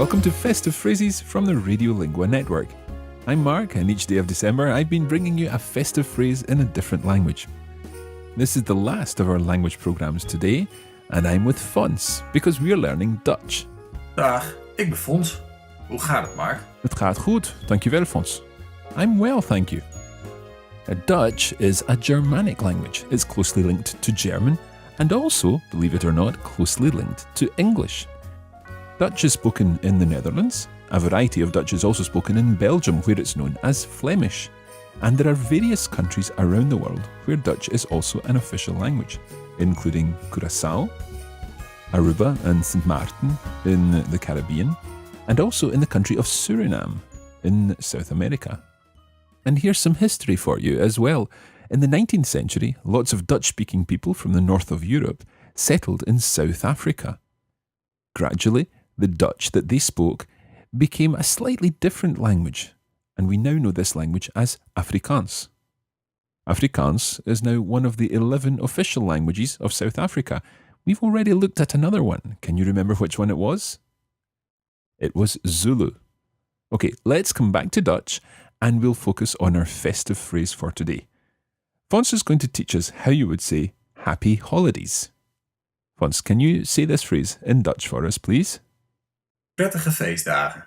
Welcome to Festive Phrases from the Radiolingua Network. I'm Mark, and each day of December I've been bringing you a festive phrase in a different language. This is the last of our language programs today, and I'm with Fons, because we're learning Dutch. Dag, ik ben Fons. Hoe gaat het, Mark? Het gaat goed, dankjewel Fons. I'm well, thank you. Dutch is a Germanic language. It's closely linked to German, and also, believe it or not, closely linked to English. Dutch is spoken in the Netherlands. A variety of Dutch is also spoken in Belgium, where it's known as Flemish. And there are various countries around the world where Dutch is also an official language, including Curaçao, Aruba and St. Maarten in the Caribbean, and also in the country of Suriname in South America. And here's some history for you as well. In the 19th century, lots of Dutch-speaking people from the north of Europe settled in South Africa. Gradually, the Dutch that they spoke became a slightly different language, and we now know this language as Afrikaans. Afrikaans is now one of the 11 official languages of South Africa. We've already looked at another one. Can you remember which one it was? It was Zulu. Okay, let's come back to Dutch, and we'll focus on our festive phrase for today. Fons is going to teach us how you would say happy holidays. Fons, can you say this phrase in Dutch for us, please? Prettige feestdagen.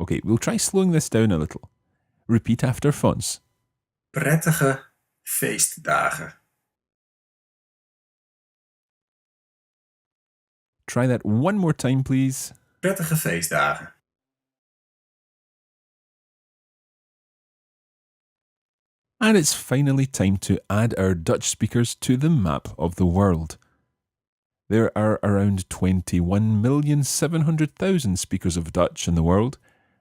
Okay, we'll try slowing this down a little. Repeat after Fons. Prettige feestdagen. Try that one more time, please. Prettige feestdagen. And it's finally time to add our Dutch speakers to the map of the world. There are around 21,700,000 speakers of Dutch in the world,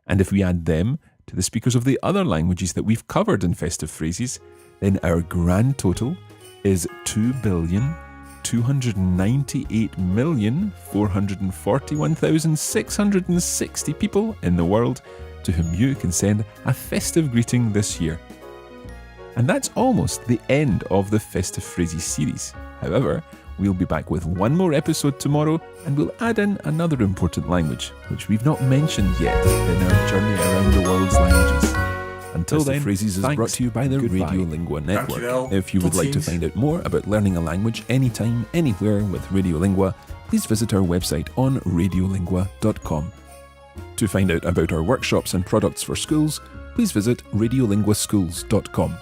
and if we add them to the speakers of the other languages that we've covered in festive phrases, then our grand total is 2,298,441,660 people in the world to whom you can send a festive greeting this year. And that's almost the end of the Festive Phrases series. However, we'll be back with one more episode tomorrow, and we'll add in another important language, which we've not mentioned yet in our journey around the world's languages. Until then, Phrases is brought to you by the Radiolingua Network. Dankjewel. If you would like to find out more about learning a language anytime, anywhere with Radiolingua, please visit our website on radiolingua.com. To find out about our workshops and products for schools, please visit radiolinguaschools.com.